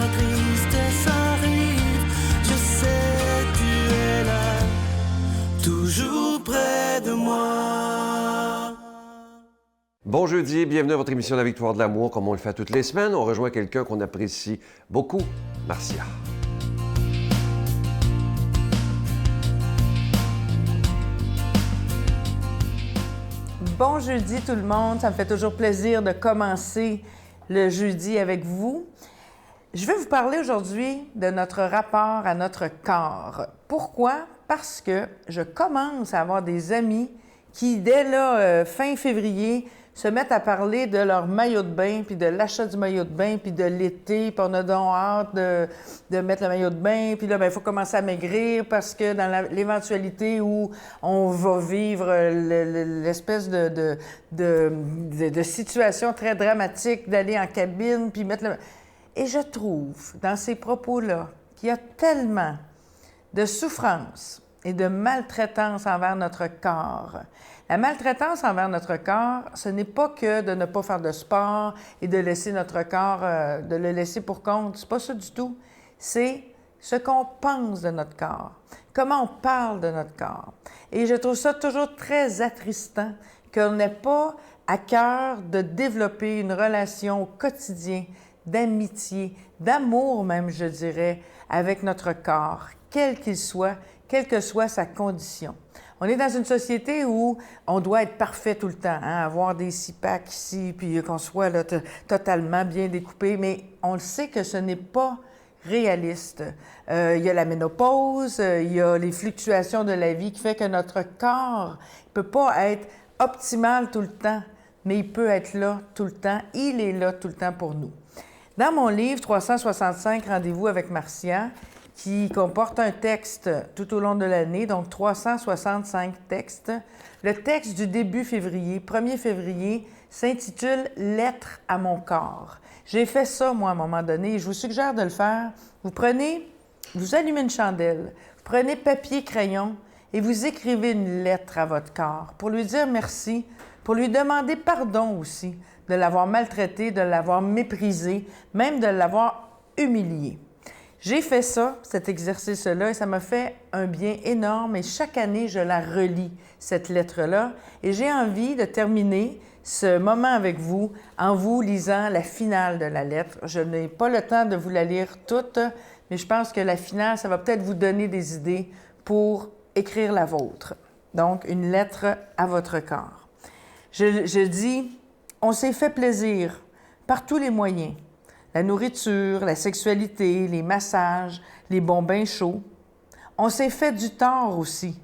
la tristesse arrive, je sais tu es là, toujours près de moi. Bon jeudi, bienvenue à votre émission La Victoire de l'amour. Comme on le fait toutes les semaines, on rejoint quelqu'un qu'on apprécie beaucoup, Marcia. Bon jeudi tout le monde, ça me fait toujours plaisir de commencer le jeudi avec vous. Je vais vous parler aujourd'hui de notre rapport à notre corps. Pourquoi? Parce que je commence à avoir des amis qui, dès là, fin février, se mettent à parler de leur maillot de bain, puis de l'achat du maillot de bain, puis de l'été, puis on a donc hâte de mettre le maillot de bain, puis là, il faut commencer à maigrir parce que dans l'éventualité où on va vivre l'espèce de situation très dramatique d'aller en cabine, puis mettre le... Et je trouve, dans ces propos-là, qu'il y a tellement de souffrance et de maltraitance envers notre corps. La maltraitance envers notre corps, ce n'est pas que de ne pas faire de sport et de laisser notre corps, de le laisser pour compte. C'est pas ça du tout. C'est ce qu'on pense de notre corps, comment on parle de notre corps. Et je trouve ça toujours très attristant qu'on n'ait pas à cœur de développer une relation au quotidien d'amitié, d'amour même, je dirais, avec notre corps, quel qu'il soit, quelle que soit sa condition. On est dans une société où on doit être parfait tout le temps, hein? Avoir des six-packs ici, puis qu'on soit là, totalement bien découpé, mais on le sait que ce n'est pas réaliste. Il y a la ménopause, il y a les fluctuations de la vie qui fait que notre corps ne peut pas être optimal tout le temps, mais il peut être là tout le temps. Il est là tout le temps pour nous. Dans mon livre « 365 rendez-vous avec Marcia », qui comporte un texte tout au long de l'année, donc 365 textes. Le texte du début février, 1er février, s'intitule « Lettre à mon corps ». J'ai fait ça, moi, à un moment donné, et je vous suggère de le faire. Vous allumez une chandelle, vous prenez papier, crayon, et vous écrivez une lettre à votre corps pour lui dire merci, pour lui demander pardon aussi de l'avoir maltraité, de l'avoir méprisé, même de l'avoir humilié. J'ai fait ça, cet exercice-là, et ça m'a fait un bien énorme. Et chaque année, je la relis, cette lettre-là. Et j'ai envie de terminer ce moment avec vous en vous lisant la finale de la lettre. Je n'ai pas le temps de vous la lire toute, mais je pense que la finale, ça va peut-être vous donner des idées pour écrire la vôtre. Donc, une lettre à votre corps. Je dis, on s'est fait plaisir par tous les moyens. La nourriture, la sexualité, les massages, les bons bains chauds. On s'est fait du tort aussi.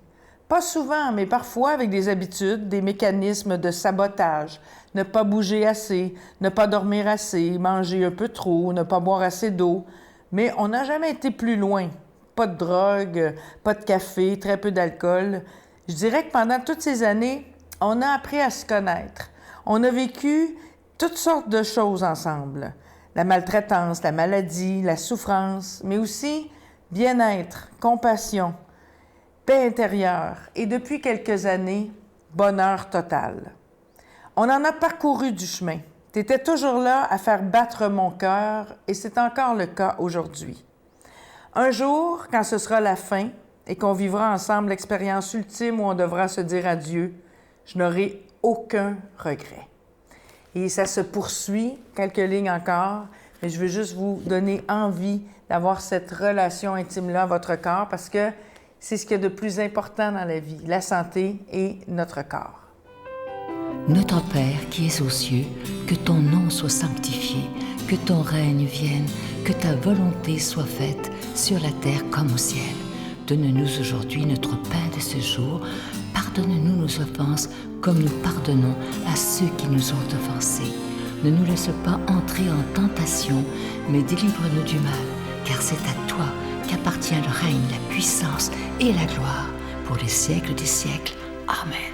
Pas souvent, mais parfois avec des habitudes, des mécanismes de sabotage. Ne pas bouger assez, ne pas dormir assez, manger un peu trop, ne pas boire assez d'eau. Mais on n'a jamais été plus loin. Pas de drogue, pas de café, très peu d'alcool. Je dirais que pendant toutes ces années, on a appris à se connaître. On a vécu toutes sortes de choses ensemble. La maltraitance, la maladie, la souffrance, mais aussi bien-être, compassion, paix intérieure et depuis quelques années, bonheur total. On en a parcouru du chemin. Tu étais toujours là à faire battre mon cœur et c'est encore le cas aujourd'hui. Un jour, quand ce sera la fin et qu'on vivra ensemble l'expérience ultime où on devra se dire adieu, je n'aurai aucun regret. Et ça se poursuit, quelques lignes encore, mais je veux juste vous donner envie d'avoir cette relation intime-là à votre corps parce que c'est ce qu'il y a de plus important dans la vie, la santé et notre corps. Notre Père qui es aux cieux, que ton nom soit sanctifié, que ton règne vienne, que ta volonté soit faite sur la terre comme au ciel. Donne-nous aujourd'hui notre pain de ce jour. Pardonne-nous nos offenses comme nous pardonnons à ceux qui nous ont offensés. Ne nous laisse pas entrer en tentation, mais délivre-nous du mal, car c'est à toi qu'appartient le règne, la puissance et la gloire pour les siècles des siècles. Amen.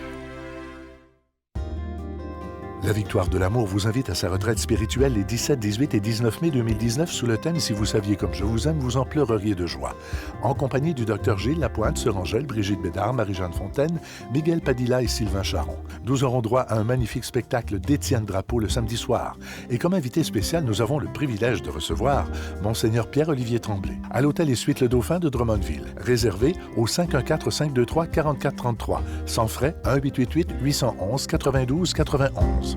La Victoire de l'amour vous invite à sa retraite spirituelle les 17, 18 et 19 mai 2019 sous le thème « Si vous saviez comme je vous aime, vous en pleureriez de joie ». En compagnie du Dr Gilles Lapointe, Sœur Angèle, Brigitte Bédard, Marie-Jeanne Fontaine, Miguel Padilla et Sylvain Charon. Nous aurons droit à un magnifique spectacle d'Étienne Drapeau le samedi soir. Et comme invité spécial, nous avons le privilège de recevoir Monseigneur Pierre-Olivier Tremblay à l'Hôtel et Suites Le Dauphin de Drummondville. Réservé au 514-523-4433. Sans frais, 1-888-811-92-91.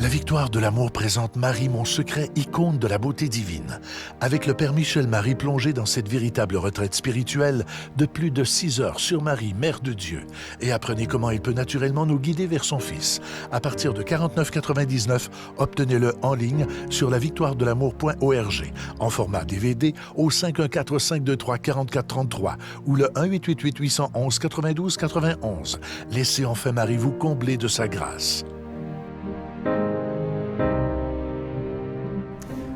La Victoire de l'amour présente Marie, mon secret, icône de la beauté divine. Avec le Père Michel-Marie plongé dans cette véritable retraite spirituelle de plus de 6 heures sur Marie, Mère de Dieu. Et apprenez comment il peut naturellement nous guider vers son Fils. À partir de 49,99, obtenez-le en ligne sur lavictoiredelamour.org en format DVD au 514-523-4433 ou le 1-888-811-92-91. Laissez enfin Marie vous combler de sa grâce.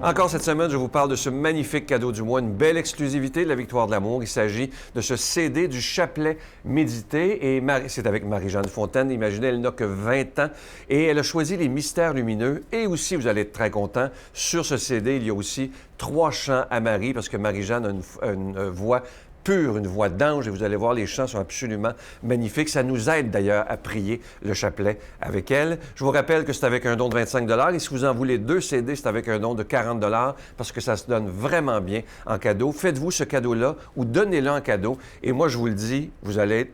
Encore cette semaine, je vous parle de ce magnifique cadeau du mois, une belle exclusivité de la Victoire de l'amour. Il s'agit de ce CD du chapelet médité. Et c'est avec Marie-Jeanne Fontaine. Imaginez, elle n'a que 20 ans. Et elle a choisi les mystères lumineux. Et aussi, vous allez être très content, sur ce CD, il y a aussi 3 chants à Marie, parce que Marie-Jeanne a une voix pure, une voix d'ange, et vous allez voir, les chants sont absolument magnifiques. Ça nous aide d'ailleurs à prier le chapelet avec elle. Je vous rappelle que c'est avec un don de 25 $, et si vous en voulez 2 CD, c'est avec un don de 40 $, parce que ça se donne vraiment bien en cadeau. Faites-vous ce cadeau-là ou donnez-le en cadeau, et moi, je vous le dis, vous allez être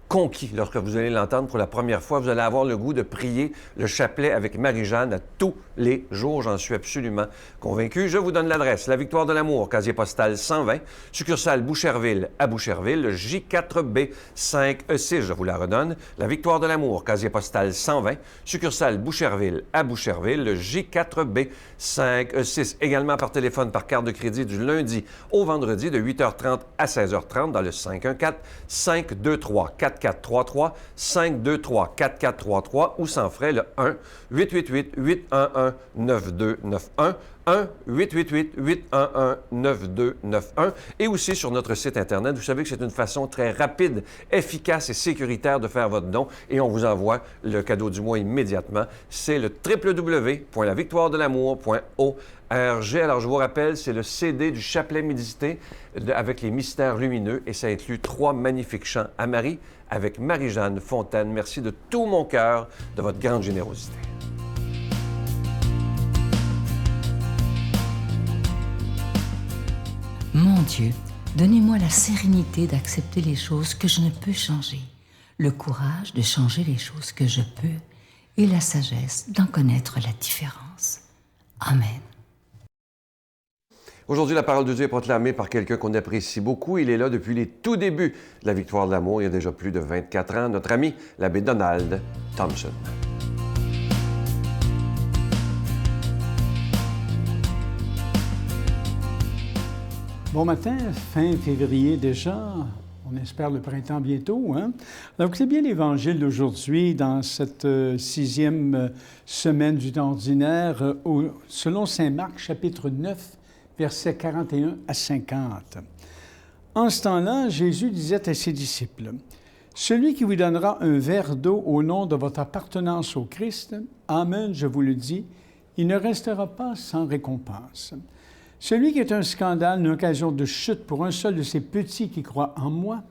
conquis lorsque vous allez l'entendre pour la première fois. Vous allez avoir le goût de prier le chapelet avec Marie-Jeanne à tous les jours. J'en suis absolument convaincu. Je vous donne l'adresse. La Victoire de l'amour, casier postal 120, succursale Boucherville à Boucherville, le J4B 5E6. Je vous la redonne. La Victoire de l'amour, casier postal 120, succursale Boucherville à Boucherville, le J4B 5E6. Également par téléphone, par carte de crédit du lundi au vendredi de 8h30 à 16h30 dans le 514-523-4433, 523-4433 ou sans frais le 1-888-811-9291, 1-888-811-9291 et aussi sur notre site Internet. Vous savez que c'est une façon très rapide, efficace et sécuritaire de faire votre don et on vous envoie le cadeau du mois immédiatement. C'est le www.lavictoiredelamour.org. Alors, je vous rappelle, c'est le CD du chapelet médité avec les mystères lumineux et ça inclut 3 magnifiques chants à Marie avec Marie-Jeanne Fontaine. Merci de tout mon cœur de votre grande générosité. Mon Dieu, donnez-moi la sérénité d'accepter les choses que je ne peux changer, le courage de changer les choses que je peux et la sagesse d'en connaître la différence. Amen. Aujourd'hui, la parole de Dieu est proclamée par quelqu'un qu'on apprécie beaucoup. Il est là depuis les tout débuts de la Victoire de l'amour, il y a déjà plus de 24 ans, notre ami, l'abbé Donald Thompson. Bon matin, fin février déjà, on espère le printemps bientôt, hein? Donc, c'est bien l'Évangile d'aujourd'hui, dans cette 6e semaine du temps ordinaire, selon saint Marc, chapitre 9, versets 41 à 50. En ce temps-là, Jésus disait à ses disciples, « Celui qui vous donnera un verre d'eau au nom de votre appartenance au Christ, amen, je vous le dis, il ne restera pas sans récompense. Celui qui est un scandale, une occasion de chute pour un seul de ces petits qui croient en moi,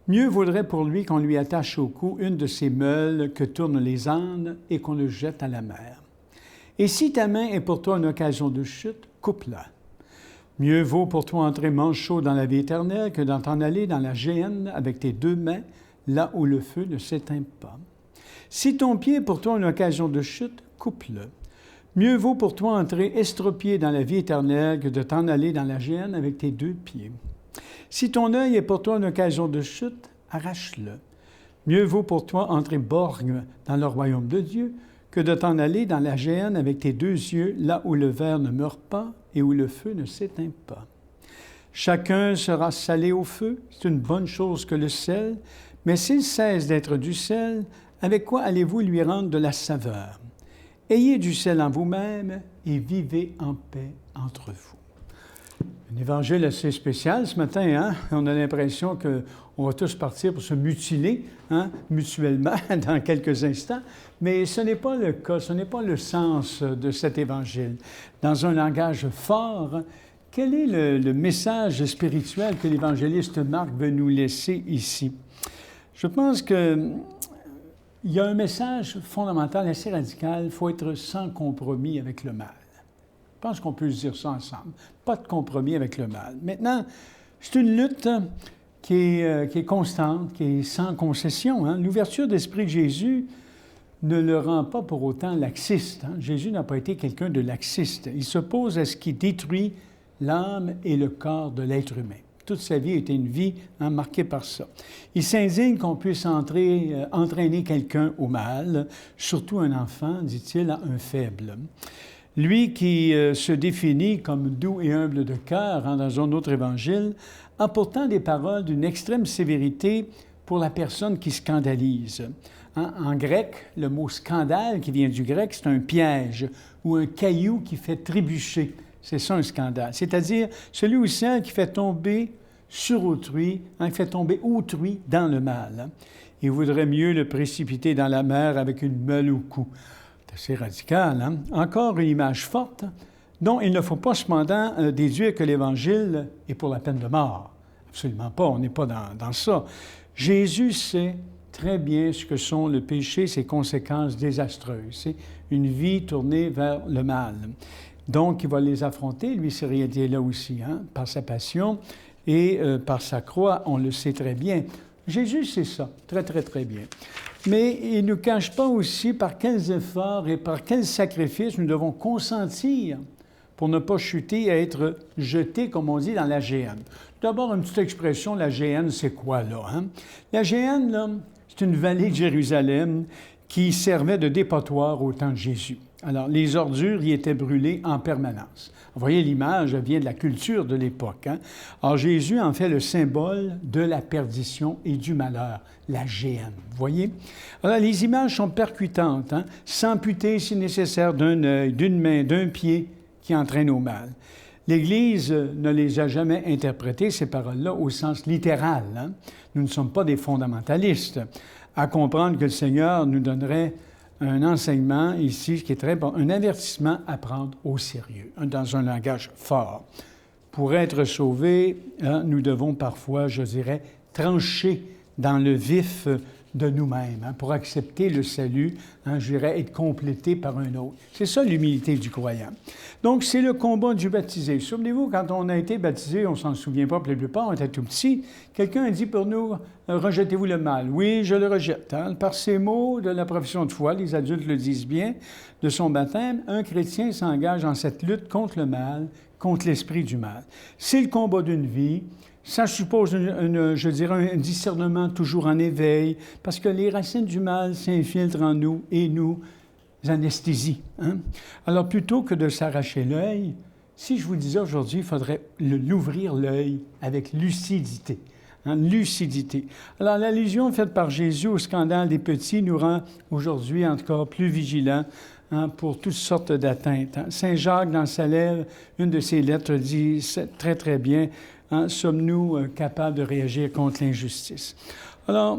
mieux vaudrait pour lui qu'on lui attache au cou une de ces meules que tournent les ânes et qu'on le jette à la mer. Et si ta main est pour toi une occasion de chute, coupe-la. Mieux vaut pour toi entrer manchot dans la vie éternelle que d'en t'en aller dans la géhenne avec tes 2 mains, là où le feu ne s'éteint pas. Si ton pied est pour toi une occasion de chute, coupe-le. Mieux vaut pour toi entrer estropié dans la vie éternelle que de t'en aller dans la géhenne avec tes 2 pieds. Si ton œil est pour toi une occasion de chute, arrache-le. Mieux vaut pour toi entrer borgne dans le royaume de Dieu que de t'en aller dans la géhenne avec tes 2 yeux, là où le ver ne meurt pas et où le feu ne s'éteint pas. Chacun sera salé au feu, c'est une bonne chose que le sel, mais s'il cesse d'être du sel, avec quoi allez-vous lui rendre de la saveur? Ayez du sel en vous-même et vivez en paix entre vous. Un évangile assez spécial ce matin, hein? On a l'impression qu'on va tous partir pour se mutiler, hein, mutuellement dans quelques instants, mais ce n'est pas le cas, ce n'est pas le sens de cet évangile. Dans un langage fort, quel est le message spirituel que l'évangéliste Marc veut nous laisser ici? Je pense qu'il y a un message fondamental, assez radical, il faut être sans compromis avec le mal. Je pense qu'on peut se dire ça ensemble. Pas de compromis avec le mal. Maintenant, c'est une lutte qui est constante, qui est sans concession. Hein? L'ouverture d'esprit de Jésus ne le rend pas pour autant laxiste. Hein? Jésus n'a pas été quelqu'un de laxiste. Il s'oppose à ce qui détruit l'âme et le corps de l'être humain. Toute sa vie a été une vie marquée par ça. Il s'indigne qu'on puisse entraîner quelqu'un au mal, surtout un enfant, dit-il, à un faible. Lui qui se définit comme doux et humble de cœur, hein, dans un autre évangile, a pourtant des paroles d'une extrême sévérité pour la personne qui scandalise. Hein, en grec, le mot « scandale » qui vient du grec, c'est un piège ou un caillou qui fait trébucher. C'est ça un scandale. C'est-à-dire celui ou celle qui fait tomber sur autrui, hein, qui fait tomber autrui dans le mal. Hein. Il vaudrait mieux le précipiter dans la mer avec une meule au cou. C'est radical, hein? Encore une image forte dont il ne faut pas cependant déduire que l'Évangile est pour la peine de mort. Absolument pas, on n'est pas dans ça. Jésus sait très bien ce que sont le péché, ses conséquences désastreuses. C'est une vie tournée vers le mal. Donc, il va les affronter, lui, ces réalités-là aussi, hein? Par sa passion et par sa croix, on le sait très bien. Jésus sait ça, très, très, très bien. Mais il ne nous cache pas aussi par quels efforts et par quels sacrifices nous devons consentir pour ne pas chuter et être jetés, comme on dit, dans la géhenne. D'abord, une petite expression, la géhenne, c'est quoi, là? Hein? La géhenne, là, c'est une vallée de Jérusalem qui servait de dépotoir au temps de Jésus. Alors, les ordures y étaient brûlées en permanence. Vous voyez, l'image vient de la culture de l'époque. Hein? Alors, Jésus en fait le symbole de la perdition et du malheur, la géhenne. Vous voyez? Alors, les images sont percutantes. Hein? S'amputer, si nécessaire, d'un œil, d'une main, d'un pied qui entraîne au mal. L'Église ne les a jamais interprétées, ces paroles-là, au sens littéral. Hein? Nous ne sommes pas des fondamentalistes. À comprendre que le Seigneur nous donnerait un enseignement ici qui est très bon, un avertissement à prendre au sérieux, dans un langage fort. Pour être sauvés, nous devons parfois, je dirais, trancher dans le vif de nous-mêmes, hein, pour accepter le salut, hein, je dirais, être complété par un autre. C'est ça l'humilité du croyant. Donc, c'est le combat du baptisé. Souvenez-vous, quand on a été baptisé, on ne s'en souvient pas pour la plupart, on était tout petit, quelqu'un a dit pour nous, rejetez-vous le mal. Oui, je le rejette. Hein. Par ces mots de la profession de foi, les adultes le disent bien, de son baptême, un chrétien s'engage dans cette lutte contre le mal, contre l'esprit du mal. C'est le combat d'une vie. Ça suppose, je dirais, un discernement toujours en éveil, parce que les racines du mal s'infiltrent en nous et nous anesthésient. Hein? Alors, plutôt que de s'arracher l'œil, si je vous disais aujourd'hui, il faudrait l'ouvrir l'œil avec lucidité. Hein? Lucidité. Alors, l'allusion faite par Jésus au scandale des petits nous rend aujourd'hui encore plus vigilants, hein, pour toutes sortes d'atteintes. Hein? Saint Jacques, dans sa lettre, une de ses lettres, dit très, très bien, hein, sommes-nous capables de réagir contre l'injustice? Alors,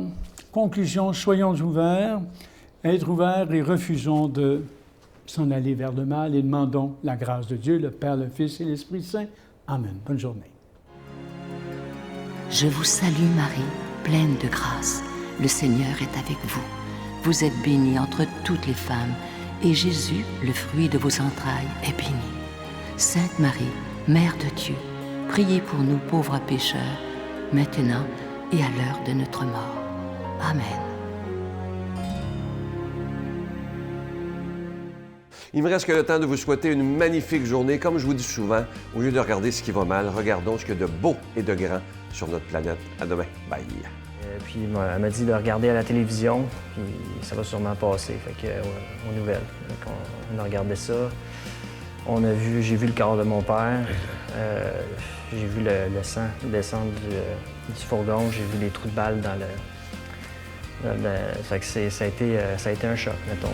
conclusion, soyons ouverts, être ouverts et refusons de s'en aller vers le mal et demandons la grâce de Dieu, le Père, le Fils et l'Esprit Saint. Amen. Bonne journée. Je vous salue Marie, pleine de grâce. Le Seigneur est avec vous. Vous êtes bénie entre toutes les femmes, et Jésus, le fruit de vos entrailles, est béni. Sainte Marie, Mère de Dieu, priez pour nous pauvres pécheurs, maintenant et à l'heure de notre mort. Amen. Il me reste que le temps de vous souhaiter une magnifique journée. Comme je vous dis souvent, au lieu de regarder ce qui va mal, regardons ce qu'il y a de beau et de grand sur notre planète. À demain. Bye. Puis elle m'a dit de regarder à la télévision, puis ça va sûrement passer. Fait que, aux nouvelles. Donc, on a regardé ça. J'ai vu le corps de mon père. J'ai vu le sang descendre du fourgon. J'ai vu les trous de balles dans le... Fait que ça a été un choc, mettons.